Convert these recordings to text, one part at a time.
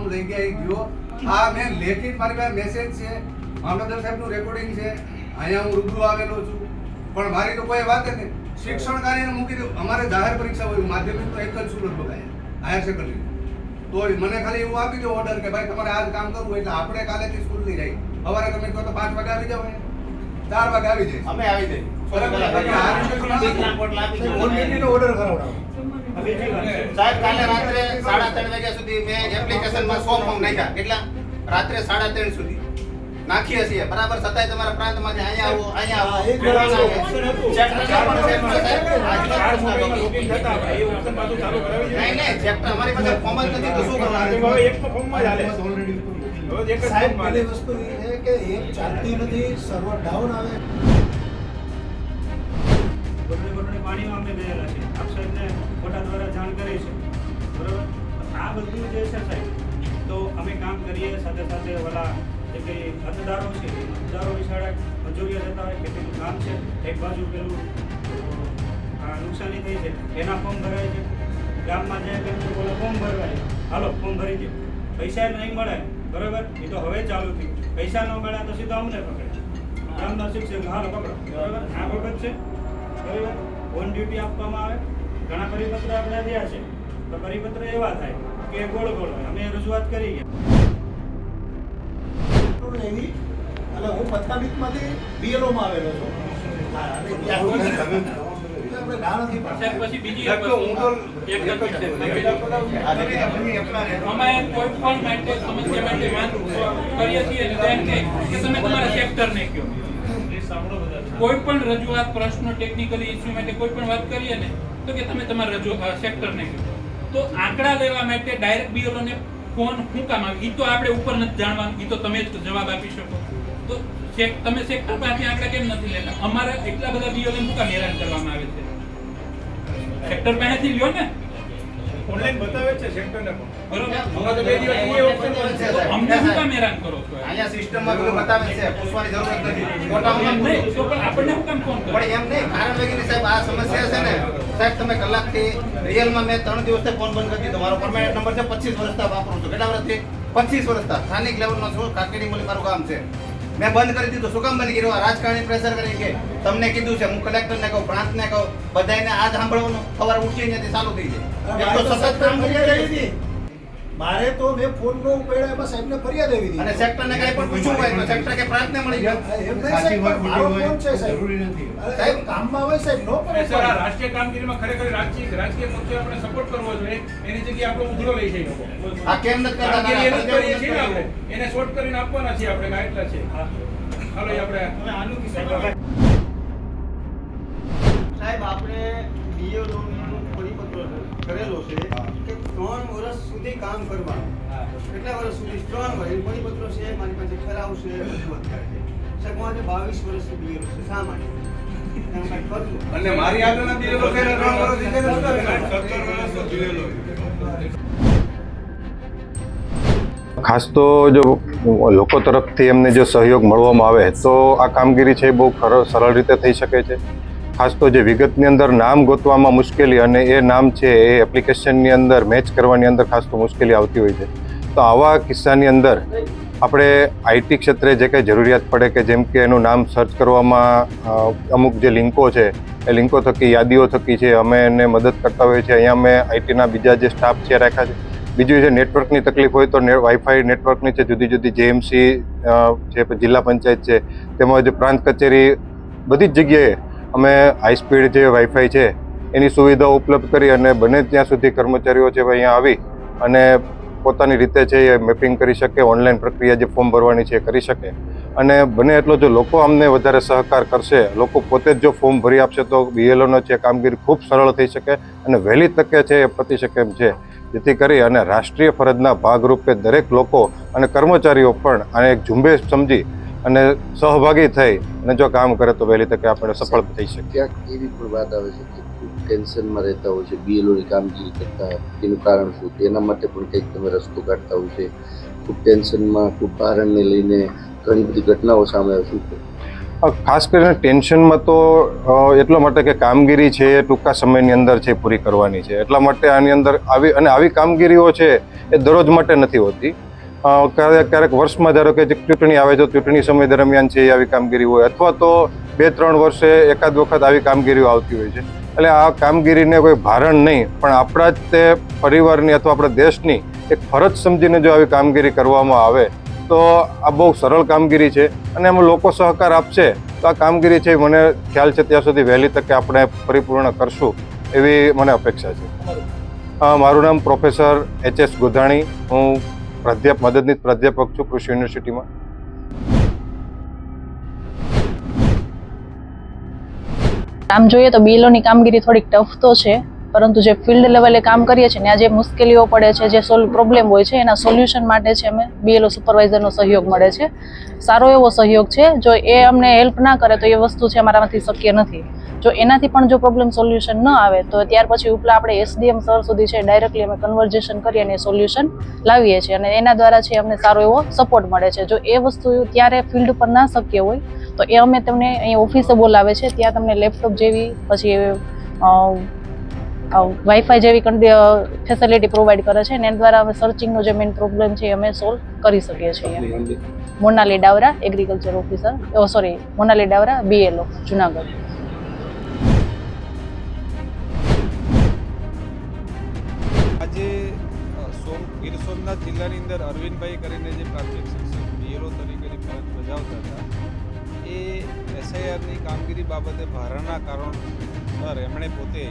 તમામ જગ્યાએ ગયો. આ મેં લેખિત મારી પાસે મેસેજ છે, મામલતદાર સાહેબનું રેકોર્ડિંગ છે, અહીંયા હું રૂબરૂ આવેલો છું, પણ મારી તો કોઈ વાત નહીં. શિક્ષણ કાર્યને મૂકી દઉં. અમારે જાહેર પરીક્ષા હોય, માધ્યમિક તો એક જ છું લગભગ અહીંયા હાયર સેકન્ડરી. તો મને ખાલી એવું આપી દો ઓર્ડર કે ભાઈ તમારે આજ કામ કરવું, એટલે આપણે કાલેથી સ્કૂલ નહીં જાય. સવારે તમે કહો તો 5 વાગે આવી જાવ, 4 વાગે આવી જાય. અમે આવી જઈએ. ઓર્ડર કરાવડાવો સાહેબ કાલે રાત્રે 3:30 વાગ્યા સુધી મેં એપ્લિકેશનમાં 100 ફોર્મ નાખ્યા. કેટલા? રાત્રે 3:30 સુધી નાખીએ છીએ બરાબર. છતાંય તમારા પ્રાંતમાંથી અહીંયા આવો નહીં ચેપ્ટર અમારી પાસે ફોર્મ જ નથી તો શું કરવાનું? સાહેબ પહેલી વસ્તુ એ છે કે એક ચાલતી નથી, સર્વર ડાઉન આવે. પાણીમાં અમે ગયેલા છે, આપ સાહેબને ફોટા દ્વારા જાણ કરી છે બરાબર. આ બધું જે છે સાહેબ, તો અમે કામ કરીએ સાથે સાથે ઓલા જે કંઈ અરજદારો છે, અરજદારો વિશાળે મજૂરીઓ જતા હોય, ખેતીનું કામ છે, એક બાજુ પેલું આ નુકસાની થઈ છે એના ફોર્મ ભરાય છે, ગામમાં જાય પેલું બોલો ફોર્મ ભરવાય, હાલો ફોર્મ ભરી દો. પૈસા નહીં મળે બરાબર, એ તો હવે ચાલુ થયું. પૈસા ન મળ્યા તો સીધા અમને પકડે, ગામના શિક્ષક હાલો પકડો બરાબર. આ વખત છે બરાબર, ઓન ડ્યુટી આપવામાં આવે. ઘણા પરિપત્ર આપણે રહ્યા છે તો પરિપત્ર એવા થાય કે ગોળ ગોળ હોય. અમે રજૂઆત કરી એવી અને હું પત્તાબીતમાંથી બીએલઓમાં આવેલો છું. હા, અને આપણે ના નથી પાડતા. પછી બીજી એક વસ્તુ અમે કોઈ પણ માટે સમસ્યા માટે માંગ કરીએ છીએ તો એમ કે તમે તમારા સેક્ટરને કહો. કોઈ પણ રજૂઆત પ્રશ્નો ટેકનિકલી ઇસ્યુ માટે કોઈ પણ વાત કરીએ ને તો કે તમે તમારા સેક્ટરને કહો. તો આંકડા લેવા માટે ડાયરેક્ટ બીએલઓને ફોન શું કામ આવે? એ તો આપણે ઉપર નથી જાણવાનું, એ તો તમે જ જવાબ આપી શકો. તો તમે સેક્ટર પાસેથી આંકડા કેમ નથી લેતા? અમારે એટલા બધા બીએલઓને શું કામ હેરાન કરવામાં આવે છે? સેક્ટર પાસેથી લ્યો ને, ઓનલાઈન બતાવે છે સેક્ટરને બરોબર. અમારે તો 2 દિવસ એ ઓપ્શન છે. અમને શું કામ હેરાન કરો છો? અહીંયા સિસ્ટમમાં બધું બતાવે છે, પૂછવાની જરૂર જ નથી. એમ ફોટામાં નહીં તો પણ આપણને શું કામ ફોન કરો? પણ એમ નહીં, કારણ વગેરે સાહેબ આ સમસ્યા છે ને સાહેબ, તમે કલાકથી રિયલમાં મેં 3 દિવસથી ફોન બંધ કરી દીધો. મારો પરમેનન્ટ નંબર છે, 25 વર્ષથી વાપરું છું. કેટલા વર્ષથી? 25 વર્ષથી સ્થાનિક લેવલનો છું, કાકડી મોલી મારું કામ છે. મેં બંધ કરી દીધું. શું કામ બંધ કર્યું? રાજકારણી પ્રેશર કરી કે તમને કીધું છે, હું કલેક્ટરને કહું, પ્રાંતને કહું, બધાને આ જ સાંભળવાનું. સવારે ઉઠી ત્યાંથી ચાલુ થઈ જાય. એક તો સતત કામ ફરિયાદ આવી હતી. મારે તો મેં ફોન નો ઉપાડ્યો, એમાં સાહેબને ફરિયાદ આવી હતી. અને સેક્ટરને કઈ પણ પૂછવું હોય તો સેક્ટર કે પ્રાંતને મળી ગયો. એમ નહીં સાહેબ, પણ મારો ફોન છે સાહેબ. સાહેબ કામમાં હોય સાહેબ, નો પડે સર, આ સાહેબ. રાષ્ટ્રીય કામગીરીમાં ખરેખર રાજકીય પક્ષે આપણે સપોર્ટ કરવો જોઈએ. એની જગ્યાએ આપણો ઉઘડો લઈ છે લોકો. આ કેમ નથી કરતા? કામગીરી એને જ કરીએ છીએ ને આપણે. એને શોર્ટ કરીને આપવાના છીએ આપણે, એટલા છે. હાલો એ આપણે આનું સાહેબ આપણે બીએલઓનો પરિપત્ર કરેલો છે કે 3 વર્ષ સુધી કામ કરવાનું. કેટલા વર્ષ સુધી? 3 વર્ષ. પરિપત્ર છે મારી પાસે, ઠરાવ છે, રજૂઆત કરે છે. સાહેબ હું આજે 22 વર્ષથી બીએલઓ છે. શા માટે? એનું કાંઈ કરજો. અને મારી આગળના બીએલઓ છે 3 વર્ષથી છે ને શું ખાસ તો જો લોકો તરફથી એમને જો સહયોગ મળવામાં આવે તો આ કામગીરી છે એ બહુ સરળ રીતે થઈ શકે છે. ખાસ તો જે વિગતની અંદર નામ ગોતવામાં મુશ્કેલી અને એ નામ છે એ એપ્લિકેશનની અંદર મેચ કરવાની અંદર ખાસ તો મુશ્કેલી આવતી હોય છે. તો આવા કિસ્સાની અંદર આપણે આઈટી ક્ષેત્રે જે કંઈ જરૂરિયાત પડે કે જેમ કે એનું નામ સર્ચ કરવામાં અમુક જે લિંકો છે એ લિંકો થકી યાદીઓ થકી છે અમે એને મદદ કરતા હોઈએ છીએ. અહીંયા અમે આઈટીના બીજા જે સ્ટાફ છે રાખ્યા છે. બીજું છે નેટવર્કની તકલીફ હોય તો વાઈફાઈ નેટવર્કની છે, જુદી જુદી જેએમસી છે, જિલ્લા પંચાયત છે, તેમજ પ્રાંત કચેરી, બધી જ જગ્યાએ અમે હાઈ સ્પીડ જે વાઈફાઈ છે એની સુવિધાઓ ઉપલબ્ધ કરી અને બને ત્યાં સુધી કર્મચારીઓ છે અહીંયા આવી અને પોતાની રીતે છે એ મેપિંગ કરી શકે, ઓનલાઈન પ્રક્રિયા જે ફોર્મ ભરવાની છે એ કરી શકે. અને બને એટલો જો લોકો અમને વધારે સહકાર કરશે, લોકો પોતે જ જો ફોર્મ ભરી આપશે તો બીએલઓનો છે કામગીરી ખૂબ સરળ થઈ શકે અને વહેલી તકે છે એ પતી શકે એમ છે. જેથી કરી અને રાષ્ટ્રીય ફરજના ભાગરૂપે દરેક લોકો અને કર્મચારીઓ પણ આને એક ઝુંબેશ સમજી અને સહભાગી થઈ અને જો કામ કરે તો વહેલી તકે આપણે સફળ થઈ શકીએ. ક્યાંક એવી પણ વાત આવે છે કે ખૂબ ટેન્શનમાં રહેતા હોય છે બીએલઓની કામગીરી કરતા. એનું કારણ શું? એના માટે પણ કંઈક તમે રસ્તો કાઢતા હોય છે. ખૂબ ટેન્શનમાં, ખૂબ ભારણને લઈને ઘણી બધી ઘટનાઓ સામે આવે. શું ખાસ કરીને ટેન્શનમાં તો એટલા માટે કે કામગીરી છે એ ટૂંકા સમયની અંદર છે પૂરી કરવાની છે, એટલા માટે આની અંદર આવી કામગીરીઓ છે એ દરરોજ માટે નથી હોતી. ક્યારેક વર્ષમાં ધારો કે ચૂંટણી આવે તો ચૂંટણી સમય દરમિયાન છે આવી કામગીરી હોય, અથવા તો 2-3 વર્ષે એકાદ વખત આવી કામગીરીઓ આવતી હોય છે. એટલે આ કામગીરીને કોઈ ભારણ નહીં, પણ આપણા જ તે પરિવારની અથવા આપણા દેશની એક ફરજ સમજીને જો આવી કામગીરી કરવામાં આવે તો આ બહુ સરળ કામગીરી છે, અને એમાં લોકો સહકાર આપશે તો આ કામગીરી છે મને ખ્યાલ છે ત્યાં સુધી વહેલી તકે આપણે પરિપૂર્ણ કરશું એવી મને અપેક્ષા છે. મારું નામ પ્રોફેસર HS ગોધાણી, હું મદદનીશ પ્રાધ્યાપક છું કૃષિ યુનિવર્સિટીમાં. આમ જોઈએ તો બીએલઓની કામગીરી થોડીક ટફ તો છે, પરંતુ જે ફિલ્ડ લેવલે કામ કરીએ છીએ ને આ જે મુશ્કેલીઓ પડે છે, જે પ્રોબ્લેમ હોય છે એના સોલ્યુશન માટે છે અમે બીએલઓ સુપરવાઇઝરનો સહયોગ મળે છે, સારો એવો સહયોગ છે. જો એ અમને હેલ્પ ના કરે તો એ વસ્તુ છે અમારામાંથી શક્ય નથી. જો એનાથી પણ જો પ્રોબ્લેમ સોલ્યુશન ન આવે તો ત્યાર પછી ઉપલા આપણે SDM સર સુધી છે ડાયરેક્ટલી અમે કન્વર્ઝેશન કરી અને સોલ્યુશન લાવીએ છીએ, અને એના દ્વારા છે અમને સારો એવો સપોર્ટ મળે છે. જો એ વસ્તુ ત્યારે ફિલ્ડ પર ના શક્ય હોય તો એ અમે તમને અહીંયા ઓફિસે બોલાવે છે, ત્યાં તમને લેપટોપ જેવી પછી વાઈફાઈ જેવી ફેસિલિટી પ્રોવાઈડ કરે છે, અને એના દ્વારા અમે સર્ચિંગનો જે મેઇન પ્રોબ્લેમ છે એ અમે સોલ્વ કરી શકીએ છીએ. Monali Davra, agriculture officer, Monali Davra, BLO, Junagadh. આજે ગીર સોમનાથ જિલ્લાની અંદર અરવિંદભાઈ કરીને જે પ્રાથમિક શિક્ષક BLO તરીકેની ફરજ બજાવતા હતા, એ SIRની કામગીરી બાબતે ભારાના કારણસર એમણે પોતે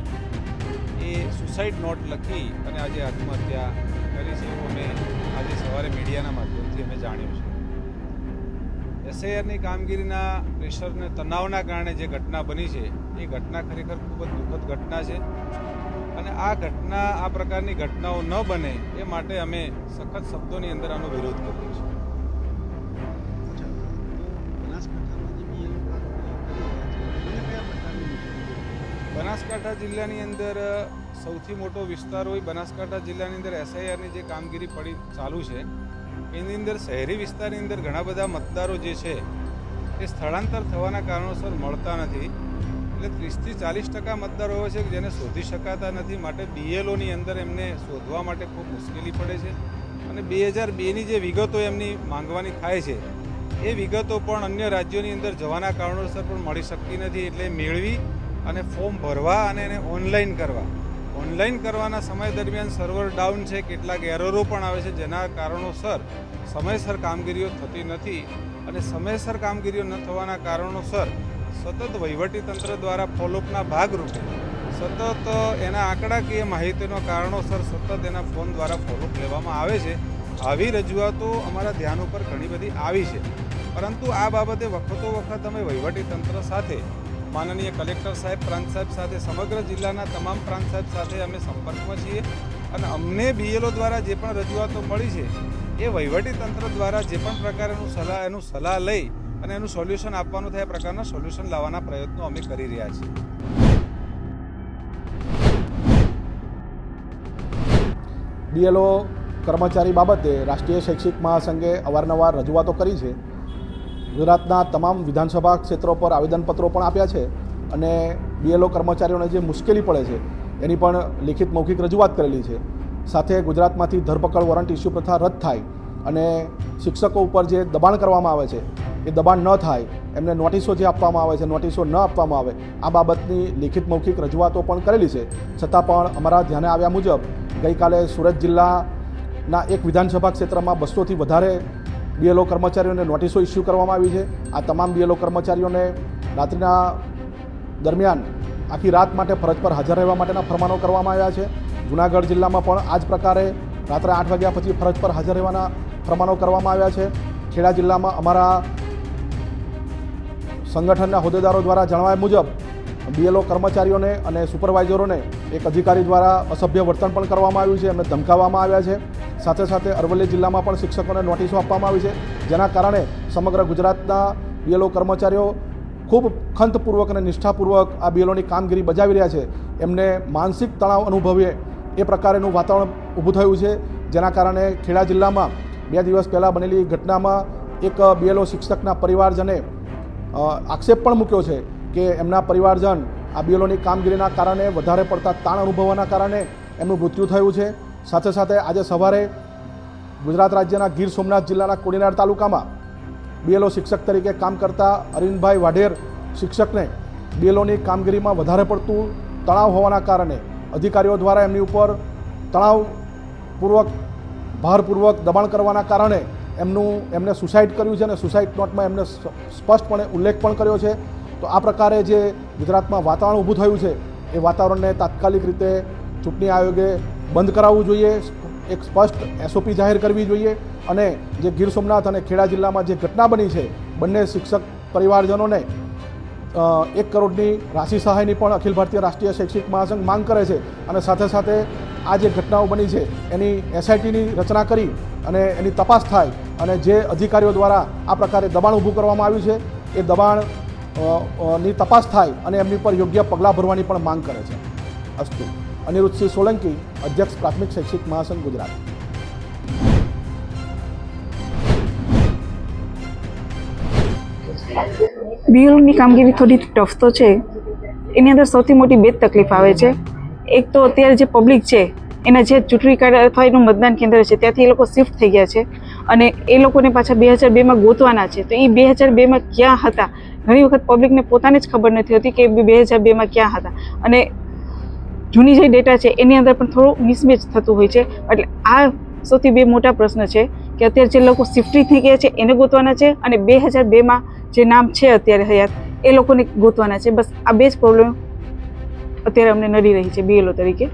એ સુસાઇડ નોટ લખી અને આજે આત્મહત્યા કરી છે એવું અમે આજે સવારે મીડિયાના માધ્યમથી અમે જાણ્યું છે. SIRની કામગીરીના પ્રેશરને તણાવના કારણે જે ઘટના બની છે એ ઘટના ખરેખર ખૂબ જ દુઃખદ ઘટના છે, અને આ પ્રકારની ઘટનાઓ ન બને એ માટે અમે સખત શબ્દોની અંદર આનો વિરોધ કરીએ છીએ. બનાસકાંઠા જિલ્લાની અંદર સૌથી મોટો વિસ્તાર હોય, બનાસકાંઠા જિલ્લાની અંદર SIRની જે કામગીરી ચાલુ છે એની અંદર શહેરી વિસ્તારની અંદર ઘણા બધા મતદારો જે છે એ સ્થળાંતર થવાના કારણોસર મળતા નથી. એટલે 30-40% મતદારો એવા છે કે જેને શોધી શકાતા નથી, માટે BLOની અંદર એમને શોધવા માટે ખૂબ મુશ્કેલી પડે છે, અને 2002ની જે વિગતો એમની માંગવાની થાય છે એ વિગતો પણ અન્ય રાજ્યોની અંદર જવાના કારણોસર પણ મળી શકતી નથી. એટલે મેળવી અને ફોર્મ ભરવા અને એને ઓનલાઈન કરવાના સમય દરમિયાન સર્વર ડાઉન છે, કેટલાક એરરો પણ આવે છે, જેના કારણોસર સમયસર કામગીરીઓ થતી નથી, અને સમયસર કામગીરીઓ ન થવાના કારણોસર સતત વહીવટીતંત્ર દ્વારા ફોલોઅપના ભાગરૂપે સતત એના આંકડાકીય માહિતીનો કારણોસર સતત એના ફોન દ્વારા ફોલોઅપ લેવામાં આવે છે. આવી રજૂઆતો અમારા ધ્યાન ઉપર ઘણી બધી આવી છે, પરંતુ આ બાબતે વખતો વખત અમે વહીવટીતંત્ર સાથે, માનનીય કલેક્ટર સાહેબ, પ્રાંત સાહેબ સાથે, સમગ્ર જિલ્લાના તમામ પ્રાંત સાહેબ સાથે અમે સંપર્કમાં છીએ, અને અમને BLO દ્વારા જે પણ રજૂઆતો મળી છે એ વહીવટીતંત્ર દ્વારા જે પણ પ્રકારનું સલાહ લઈ અને એનું સોલ્યુશન આપવાનું થાય, પ્રકારના સોલ્યુશન લાવવાના પ્રયત્નો અમે કરી રહ્યા છીએ. BLO કર્મચારી બાબતે રાષ્ટ્રીય શૈક્ષિક મહાસંઘે અવારનવાર રજૂઆતો કરી છે. ગુજરાતના તમામ વિધાનસભા ક્ષેત્રો પર આવેદનપત્રો પણ આપ્યા છે, અને BLO કર્મચારીઓને જે મુશ્કેલી પડે છે એની પણ લિખિત મૌખિક રજૂઆત કરેલી છે. સાથે ગુજરાતમાંથી ધરપકડ વોરંટ ઇસ્યુ પ્રથા રદ થાય અને શિક્ષકો ઉપર જે દબાણ કરવામાં આવે છે એ દબાણ ન થાય, એમને નોટિસો જે આપવામાં આવે છે નોટિસો ન આપવામાં આવે, આ બાબતની લિખિત મૌખિક રજૂઆતો પણ કરેલી છે. છતાં પણ અમારા ધ્યાને આવ્યા મુજબ ગઈકાલે સુરત જિલ્લાના એક વિધાનસભા ક્ષેત્રમાં 200થી વધારે BLO કર્મચારીઓને નોટિસો ઇસ્યુ કરવામાં આવી છે. આ તમામ BLO કર્મચારીઓને રાત્રિના દરમિયાન આખી રાત માટે ફરજ પર હાજર રહેવા માટેના ફરમાનો કરવામાં આવ્યા છે. જૂનાગઢ જિલ્લામાં પણ આ જ પ્રકારે રાત્રે 8 વાગ્યા પછી ફરજ પર હાજર રહેવાના ફરમાનો કરવામાં આવ્યા છે. ખેડા જિલ્લામાં અમારા સંગઠનના હોદ્દેદારો દ્વારા જણાવ્યા મુજબ BLO કર્મચારીઓને અને સુપરવાઇઝરોને એક અધિકારી દ્વારા અસભ્ય વર્તન પણ કરવામાં આવ્યું છે, એમને ધમકાવવામાં આવ્યા છે. સાથે સાથે અરવલ્લી જિલ્લામાં પણ શિક્ષકોને નોટિસો આપવામાં આવી છે, જેના કારણે સમગ્ર ગુજરાતના BLO કર્મચારીઓ ખૂબ ખંતપૂર્વક અને નિષ્ઠાપૂર્વક આ BLOની કામગીરી બજાવી રહ્યા છે. એમને માનસિક તણાવ અનુભવીએ એ પ્રકારેનું વાતાવરણ ઊભું થયું છે, જેના કારણે ખેડા જિલ્લામાં 2 દિવસ પહેલાં બનેલી ઘટનામાં એક BLO શિક્ષકના પરિવારજને આક્ષેપ પણ મૂક્યો છે કે એમના પરિવારજન આ બીએલઓની કામગીરીના કારણે વધારે પડતા તાણ અનુભવવાના કારણે એમનું મૃત્યુ થયું છે. સાથે સાથે આજે સવારે ગુજરાત રાજ્યના ગીર સોમનાથ જિલ્લાના કોડીનાર તાલુકામાં બીએલઓ શિક્ષક તરીકે કામ કરતા અરવિંદભાઈ વાઢેર શિક્ષકને બીએલઓની કામગીરીમાં વધારે પડતું તણાવ હોવાના કારણે અધિકારીઓ દ્વારા એમની ઉપર તણાવપૂર્વક ભારપૂર્વક દબાણ કરવાના કારણે એમને સુસાઇડ કર્યું છે અને સુસાઇડ નોટમાં એમને સ્પષ્ટપણે ઉલ્લેખ પણ કર્યો છે. તો આ પ્રકારે જે ગુજરાતમાં વાતાવરણ ઊભું થયું છે એ વાતાવરણને તાત્કાલિક રીતે ચૂંટણી આયોગે બંધ કરાવવું જોઈએ, એક સ્પષ્ટ એસઓપી જાહેર કરવી જોઈએ અને જે ગીર સોમનાથ અને ખેડા જિલ્લામાં જે ઘટના બની છે બંને શિક્ષક પરિવારજનોને 1 કરોડની રાશિ સહાયની પણ અખિલ ભારતીય રાષ્ટ્રીય શૈક્ષિક મહાસંઘ માંગ કરે છે. અને સાથે સાથે આ જે ઘટનાઓ બની છે એની એસઆઈટીની રચના કરી અને એની તપાસ થાય અને જે અધિકારીઓ દ્વારા આ પ્રકારે દબાણ ઊભું કરવામાં આવ્યું છે એ દબાણ ની તપાસ થાય અને એમની પર યોગ્ય પગલાં ભરવાની પણ માંગ કરે છે. અસ્તુ. અનિરુદ્ધસિંહ સોલંકી, અધ્યક્ષ પ્રાથમિક શૈક્ષિક મહાસંઘ ગુજરાત. બીએલઓની કામગીરી થોડી ટફ તો છે. એની અંદર સૌથી મોટી 2 જ તકલીફ આવે છે. એક તો અત્યારે જે પબ્લિક છે એના જે ચૂંટણી કાર્ડ અથવા એનું મતદાન કેન્દ્ર છે ત્યાંથી એ લોકો શિફ્ટ થઈ ગયા છે અને એ લોકોને પાછા 2002માં ગોતવાના છે. તો એ 2002માં ક્યાં હતા ઘણી વખત પબ્લિકને પોતાને જ ખબર નથી હોતી કે 2002માં ક્યાં હતા અને જૂની જે ડેટા છે એની અંદર પણ થોડું મિસમેચ થતું હોય છે. એટલે આ સૌથી 2 મોટા પ્રશ્ન છે કે અત્યારે જે લોકો શિફ્ટ થઈ ગયા છે એને ગોતવાના છે અને 2002માં જે નામ છે અત્યારે હયાત એ લોકોને ગોતવાના છે. બસ આ 2 જ પ્રોબ્લેમ અત્યારે અમને નડી રહી છે બીએલઓ તરીકે.